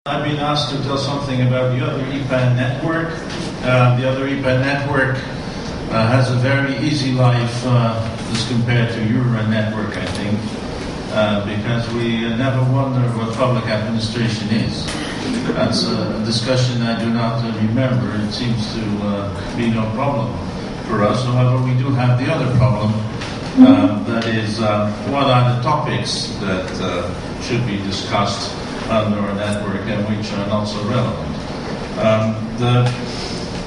I've been asked to tell something about the other EPAN network. The other EPAN network has a very easy life as compared to Euro network, I think, because we never wonder what public administration is. That's a discussion I do not remember. It seems to be no problem for us. However, we do have the other problem, that is, what are the topics that should be discussed under a network and which are not so relevant. The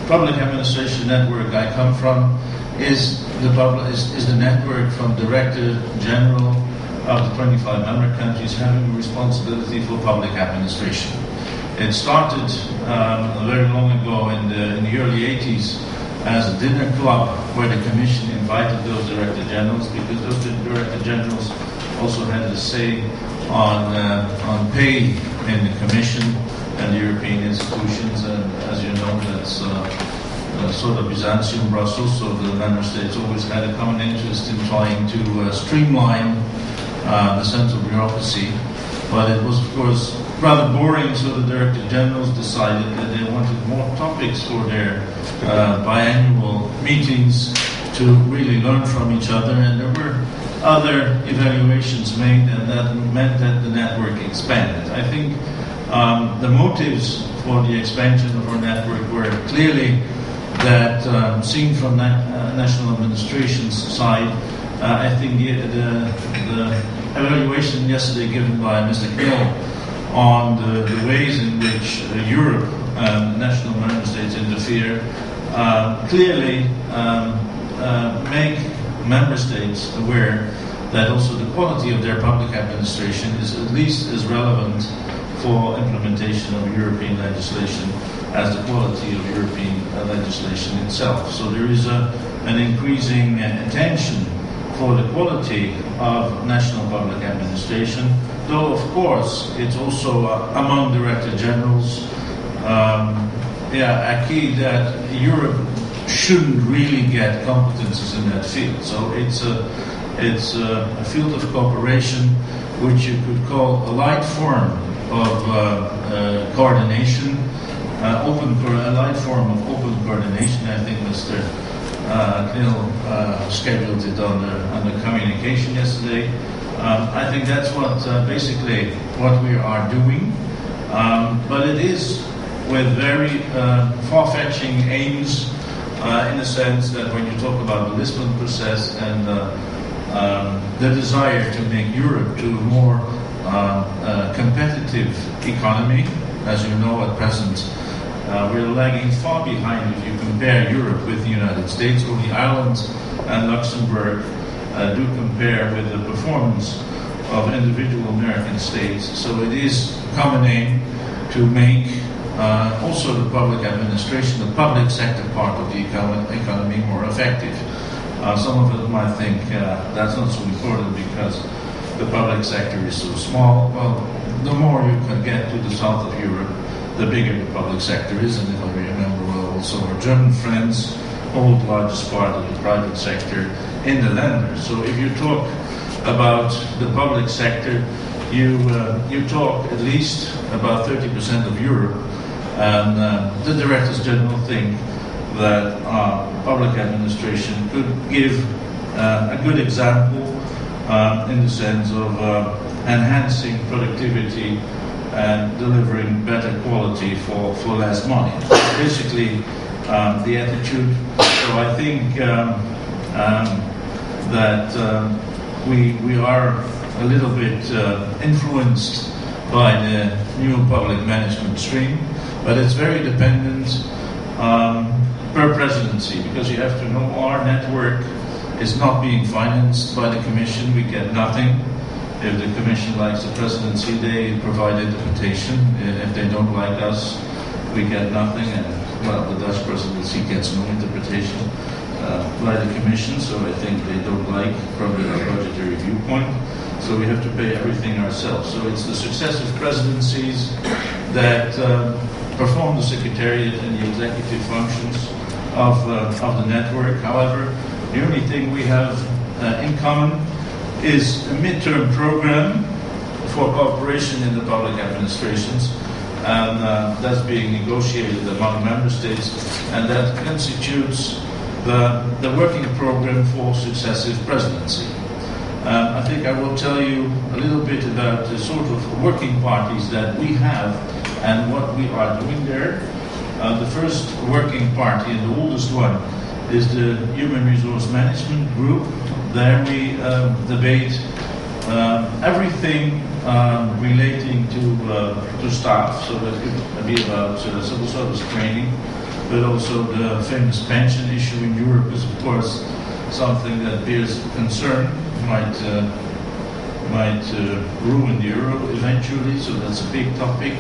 public administration network I come from is the network from Director General of the 25 member countries having responsibility for public administration. It started very long ago in the early 80s as a dinner club where the Commission invited those Director Generals, because those Director Generals also had a say on pay in the Commission and the European institutions, and as you know, that's sort of Byzantium Brussels, so the member states always had a common interest in trying to streamline the central bureaucracy. But it was, of course, rather boring, so the Director Generals decided that they wanted more topics for their biannual meetings to really learn from each other, and there were other evaluations made, and that meant that the network expanded. I think the motives for the expansion of our network were clearly that, seen from national administration's side, I think the evaluation yesterday given by Mr. Hill on the ways in which Europe and national member states interfere clearly make member states aware that also the quality of their public administration is at least as relevant for implementation of European legislation as the quality of European legislation itself. So there is an increasing attention for the quality of national public administration, though of course it's also among Director Generals a key that Europe shouldn't really get competences in that field. So it's a field of cooperation which you could call a light form of coordination, a light form of open coordination. I think Mr. Knil scheduled it on the communication yesterday. I think that's what basically what we are doing, but it is with very far-fetching aims, in the sense that when you talk about the Lisbon process and the desire to make Europe to a more competitive economy, as you know at present, we're lagging far behind if you compare Europe with the United States. Only Ireland and Luxembourg do compare with the performance of individual American states. So it is a common aim to make also the public administration, the public sector part of the economy more effective. Some of us might think that's not so important because the public sector is so small. Well, the more you can get to the south of Europe, the bigger the public sector is, and if I remember well, also our German friends hold the largest part of the private sector in the Länder. So if you talk about the public sector, you talk at least about 30% of Europe, and the Directors General think that public administration could give a good example in the sense of enhancing productivity and delivering better quality for less money. Basically, the attitude. So I think that we are a little bit influenced by the new public management stream, but it's very dependent per presidency, because you have to know our network is not being financed by the Commission. We get nothing. If the Commission likes the presidency, they provide interpretation. If they don't like us, we get nothing. And well, the Dutch presidency gets no interpretation by the Commission, so I think they don't like from the budgetary viewpoint. So we have to pay everything ourselves. So it's the successive presidencies that perform the secretariat and the executive functions of the network. However, the only thing we have in common is a midterm program for cooperation in the public administrations, and that's being negotiated among member states, and that constitutes the working program for successive presidency. I think I will tell you a little bit about the sort of working parties that we have and what we are doing there. The first working party, and the oldest one, is the Human Resource Management Group. There we debate everything relating to staff, so that could be about civil service training, but also the famous pension issue in Europe is, of course, something that bears concern. Might ruin the euro eventually, so that's a big topic.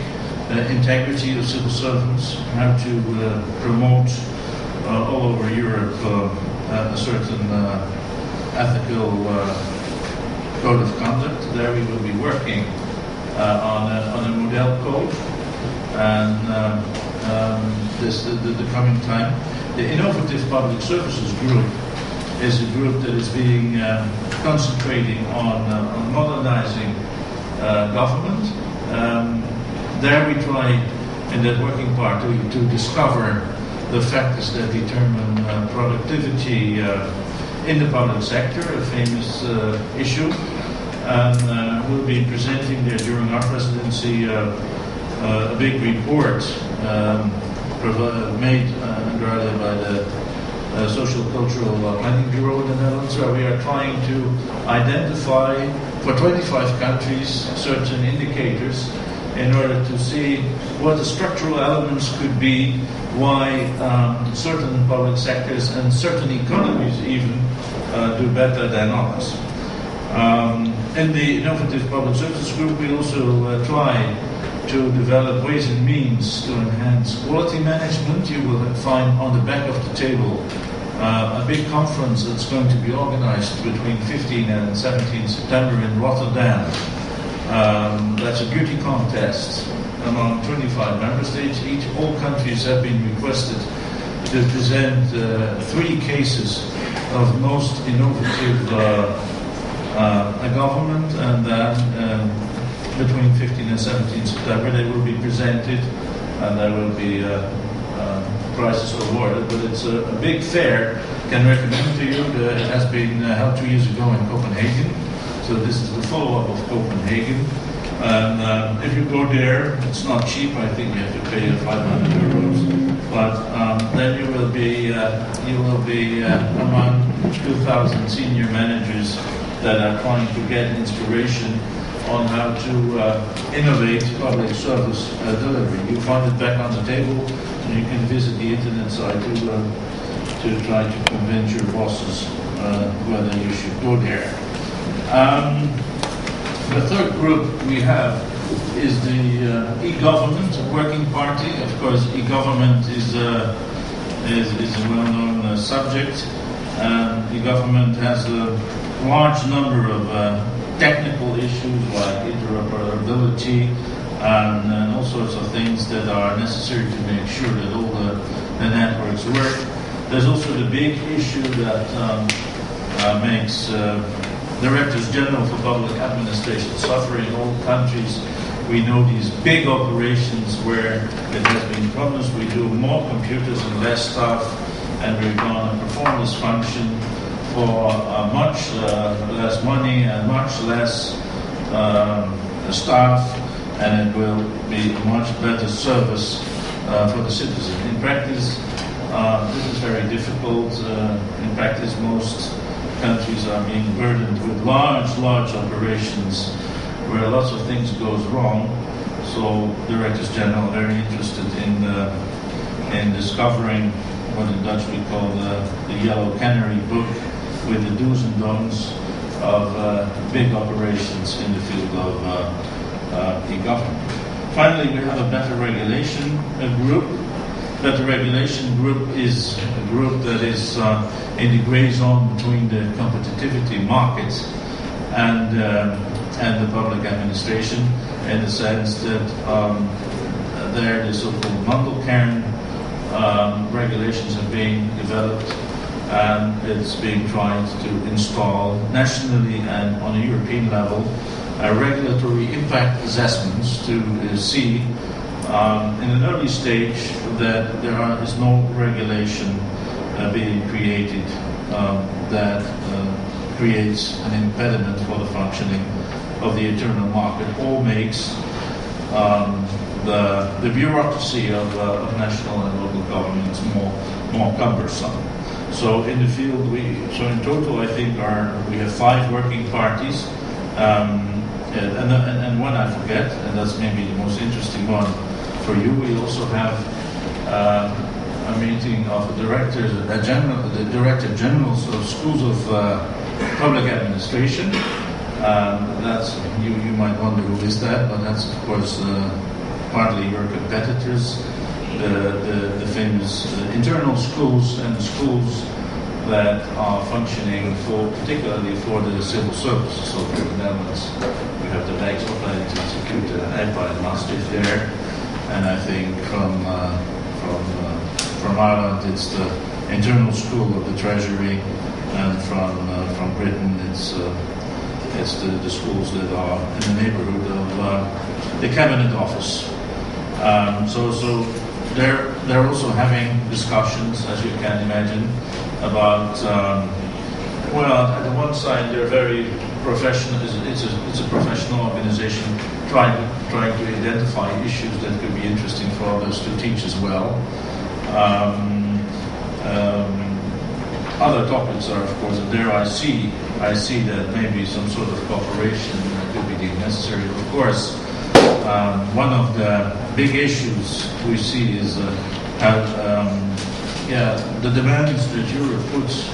Integrity of civil servants, how to promote all over Europe a certain ethical code of conduct. There we will be working on a model code, and the coming time. The Innovative Public Services Group is a group that is being concentrating on modernizing government. There we try, in that working party, to discover the factors that determine productivity in the public sector, a famous issue. And we'll be presenting there during our presidency a big report made under by the Social Cultural Planning Bureau in the Netherlands, where we are trying to identify for 25 countries certain indicators in order to see what the structural elements could be, why certain public sectors and certain economies even do better than others. In the Innovative Public Services Group, we also try to develop ways and means to enhance quality management. You will find on the back of the table a big conference that's going to be organized between 15 and 17 September in Rotterdam. That's a beauty contest among 25 member states. All countries have been requested to present 3 cases of most innovative government, and then between 15 and 17 September they will be presented, and there will be prizes awarded. But it's a big fair. Can recommend to you. It has been held 2 years ago in Copenhagen, so this is the follow-up of Copenhagen. And if you go there, it's not cheap. I think you have to pay 500 euros. But then you will be among 2,000 senior managers that are trying to get inspiration on how to innovate public service delivery. You find it back on the table, and you can visit the internet site to try to convince your bosses whether you should go there. The third group we have is the e-government working party. Of course, e-government is a well-known subject. E-government has a large number of technical issues like interoperability and all sorts of things that are necessary to make sure that all the networks work. There's also the big issue that makes Directors General for Public Administration suffer in all countries. We know these big operations where it has been promised we do more computers and less staff, and we're going to perform this function for much less money and much less staff, and it will be a much better service for the citizen. In practice, this is very difficult. In practice, most countries are being burdened with large operations where lots of things goes wrong. So Directors General are very interested in discovering what in Dutch we call the Yellow Canary book, with the do's and don'ts of big operations in the field of e-government. Finally, we have a Better Regulation group. Better Regulation group is a group that is in the gray zone between the competitivity markets and the public administration, in the sense that there the so-called Mandelkern regulations are being developed, and it's being tried to install nationally and on a European level regulatory impact assessments to see in an early stage that there is no regulation being created that creates an impediment for the functioning of the internal market, or makes the bureaucracy of national and local governments more cumbersome. So in the field, in total, I think we have 5 working parties, and one I forget, and that's maybe the most interesting one for you. We also have a meeting of the directors, the director generals of schools of public administration. That's you might wonder who is that, but that's of course partly your competitors, the famous internal schools and the schools that are functioning particularly for the civil services. So for the Netherlands, we have the Rijksopleidingsinstituut EIPA in Maastricht there, and I think from Ireland it's the internal school of the Treasury, and from Britain it's the schools that are in the neighbourhood of the Cabinet Office. So they're also having discussions, as you can imagine, about at the one side they're very professional. It's a professional organization trying to identify issues that could be interesting for others to teach as well. Other topics are, of course, there I see that maybe some sort of cooperation could be deemed necessary. Of course, one of the big issues we see is the demands that Europe puts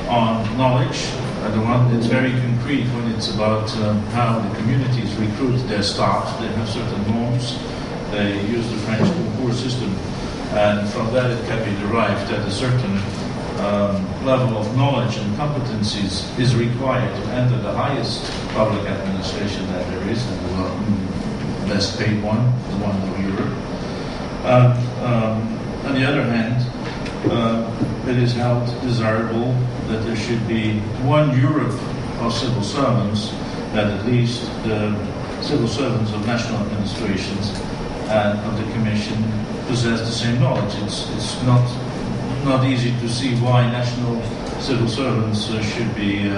on knowledge. The one that's very concrete when it's about how the communities recruit their staff. They have certain norms. They use the French concours system, and from that it can be derived that a certain level of knowledge and competencies is required to enter the highest public administration that there is, and the best paid one, the one of Europe. On the other hand, it is held desirable that there should be one Europe of civil servants, that at least the civil servants of national administrations and of the Commission possess the same knowledge. It's not easy to see why national civil servants should be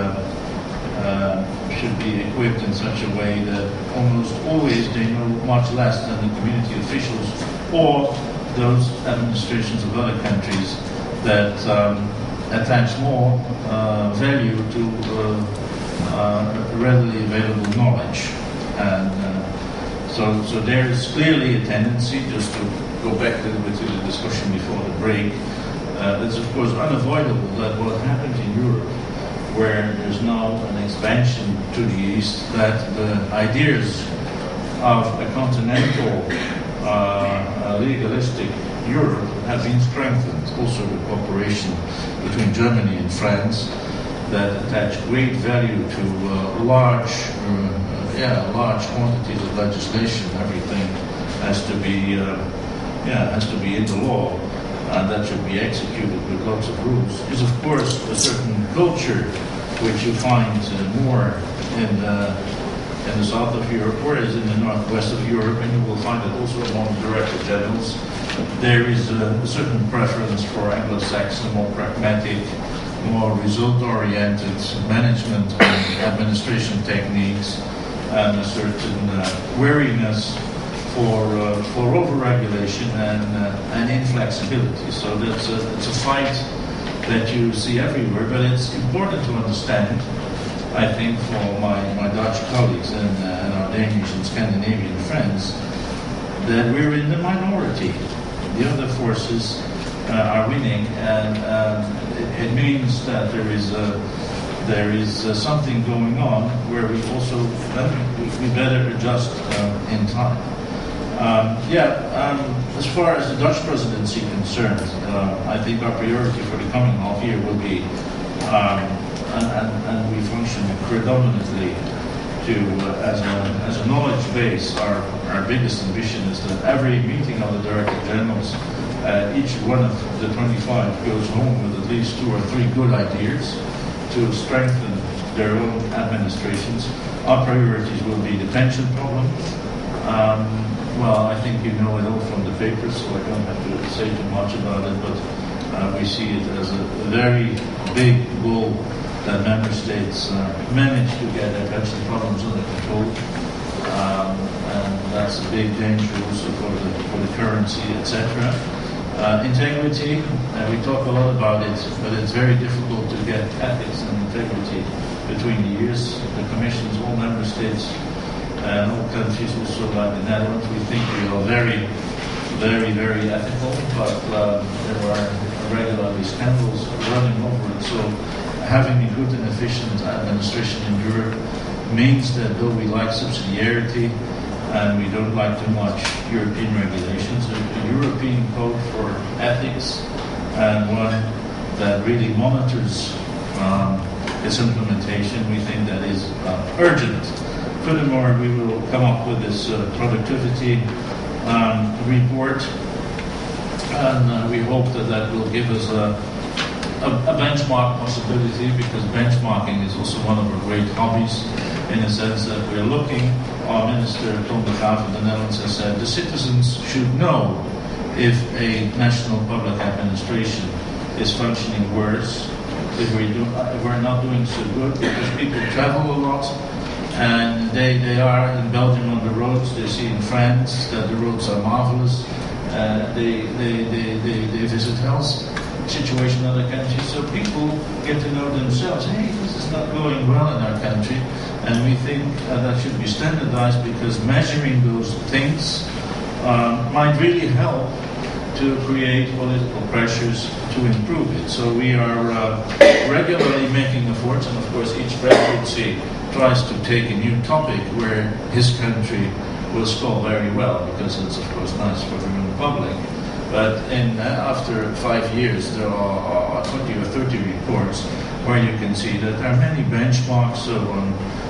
equipped in such a way that almost always they know much less than the community officials or those administrations of other countries that attach more value to readily available knowledge. And so there is clearly a tendency, just to go back a little bit to the discussion before the break, it's of course unavoidable that what happened in Europe, where there's now an expansion to the east, that the ideas of a continental legalistic Europe have been strengthened. Also the cooperation between Germany and France that attach great value to large quantities of legislation. Everything has to be in the law, and that should be executed with lots of rules. Is of course a certain culture which you find more in the south of Europe, whereas in the northwest of Europe, and you will find it also among director generals, there is a certain preference for Anglo-Saxon, more pragmatic, more result-oriented management and administration techniques, and a certain wariness for over-regulation and inflexibility. So it's a fight that you see everywhere, but it's important to understand, I think, for my Dutch colleagues and our Danish and Scandinavian friends, that we're in the minority. The other forces are winning, and it means that there is something going on where we also we better adjust in time. As far as the Dutch presidency concerned, I think our priority for the coming half year will be, and we function predominantly as a knowledge base. Our biggest ambition is that every meeting of the Director Generals, each one of the 25 goes home with at least 2 or 3 good ideas to strengthen their own administrations. Our priorities will be the pension problem, well, I think you know it all from the papers, so I don't have to say too much about it, but we see it as a very big goal that member states manage to get their pension problems under control. And that's a big danger also for the currency, etc. Integrity, we talk a lot about it, but it's very difficult to get ethics and integrity between the years. The Commission's all member states and all countries, also like the Netherlands, we think we are very, very, very ethical, but there are regularly scandals running over it. So having a good and efficient administration in Europe means that though we like subsidiarity and we don't like too much European regulations, a European code for ethics and one that really monitors its implementation, we think that is urgent. Furthermore, we will come up with this productivity report, and we hope that that will give us a benchmark possibility, because benchmarking is also one of our great hobbies, in the sense that we're looking, our Minister Tom de Graaf of the Netherlands has said, the citizens should know if a national public administration is functioning worse, if we're not doing so good, because people travel a lot, and they are in Belgium on the roads, they see in France that the roads are marvelous, they visit health situation in other countries, so people get to know themselves, hey, this is not going well in our country, and we think that should be standardized, because measuring those things might really help to create political pressures to improve it. So we are regularly making efforts, and of course each presidency tries to take a new topic where his country will score very well, because it's of course nice for the Roman public. But after 5 years, there are 20 or 30 reports where you can see that there are many benchmarks. So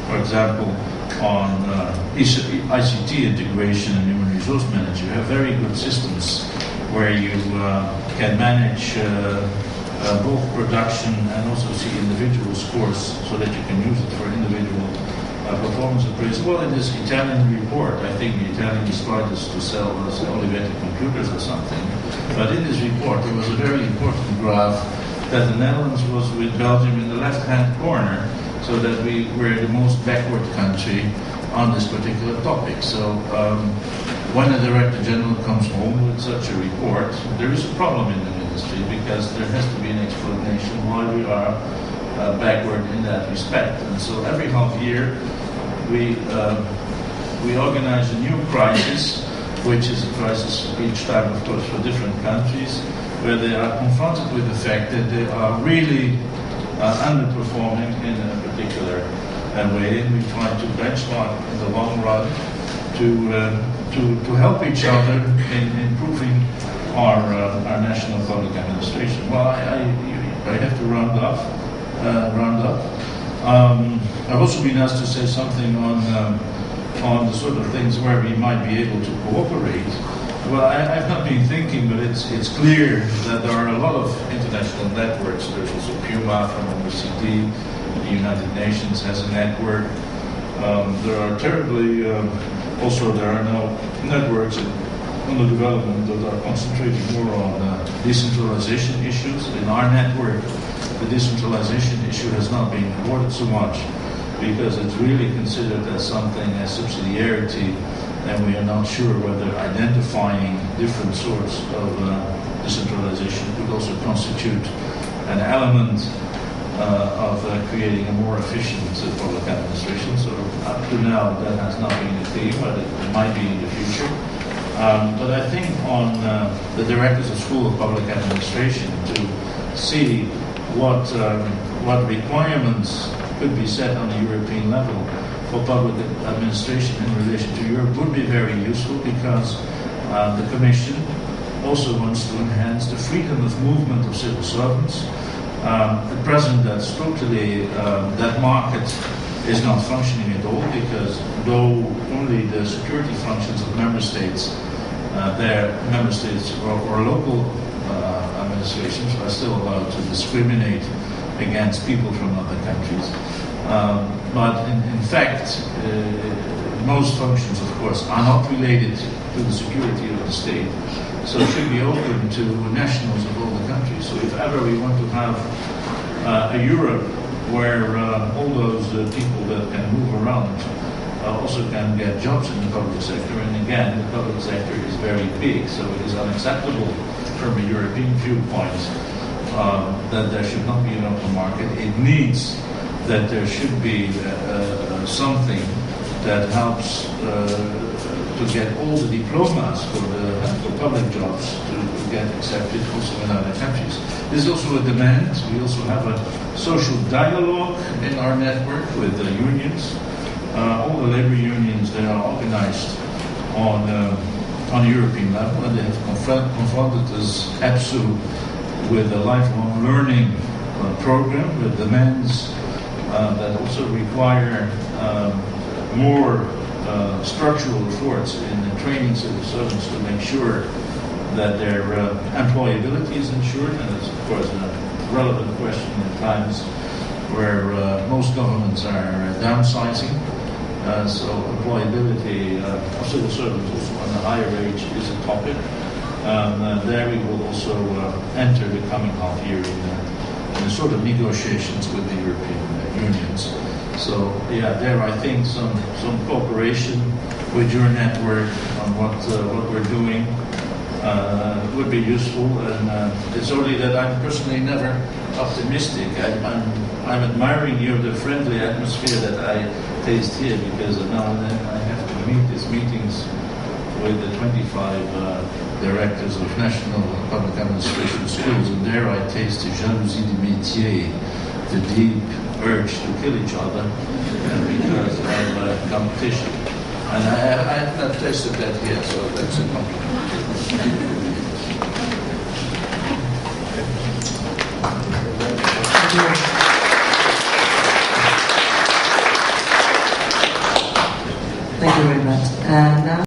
for example, on ICT integration and human resource management, you have very good systems where you can manage both production and also see individual scores, so that you can use it for individual performance appraisal. Well, in this Italian report, I think the Italians tried to sell us Olivetti computers or something, but in this report there was a very important graph that the Netherlands was with Belgium in the left-hand corner, so that we were the most backward country on this particular topic. So when a Director General comes home with such a report, there is a problem in the ministry, because there has to be an explanation why we are backward in that respect. And so every half year we organize a new crisis, which is a crisis each time, of course, for different countries, where they are confronted with the fact that they are really underperforming in a particular way, and we try to benchmark in the long run to help each other in improving our national public administration. Well, I have to round up. I've also been asked to say something on the sort of things where we might be able to cooperate. Well, I've not been thinking, but it's clear that there are a lot of international networks. There's also PUMA from OECD, the United Nations has a network. There are there are now networks under development that are concentrating more on decentralization issues. In our network, the decentralization issue has not been awarded so much, because it's really considered as something as subsidiarity, and we are not sure whether identifying different sorts of decentralization could also constitute an element of creating a more efficient public administration. So up to now that has not been the theme, but it might be in the future. But I think on the directors of School of Public Administration to see what requirements could be set on a European level for public administration in relation to Europe would be very useful, because the Commission also wants to enhance the freedom of movement of civil servants. At present, that's totally, that market is not functioning at all, because though only the security functions of member states, their member states or local administrations are still allowed to discriminate against people from other countries. But in fact, most functions, of course, are not related to the security of the state. So it should be open to nationals of all the countries. So if ever we want to have a Europe where all those people that can move around also can get jobs in the public sector, and again, the public sector is very big, so it is unacceptable from a European viewpoint that there should not be an open market. It needs that there should be something that helps to get all the diplomas for public jobs to get accepted also in other countries. There's also a demand. We also have a social dialogue in our network with the unions. All the labor unions, they are organized on a European level, and they have confronted us EPSU with a lifelong learning program with demands that also require more structural efforts in the training civil servants to make sure that their employability is ensured, and it's of course a relevant question in times where most governments are downsizing. So employability of civil servants also on a higher age is a topic. There we will also enter the coming half year in the sort of negotiations with the European unions. So yeah, there I think some cooperation with your network on what we're doing would be useful. And it's only that I'm personally never optimistic. I'm admiring the friendly atmosphere that I taste here, because now and then I have to meet these meetings with the 25 directors of national public administration schools, and there I taste the jalousie du métier, the deep urge to kill each other because of competition. And I have not tasted that here, so that's a compliment. Thank you very much. And now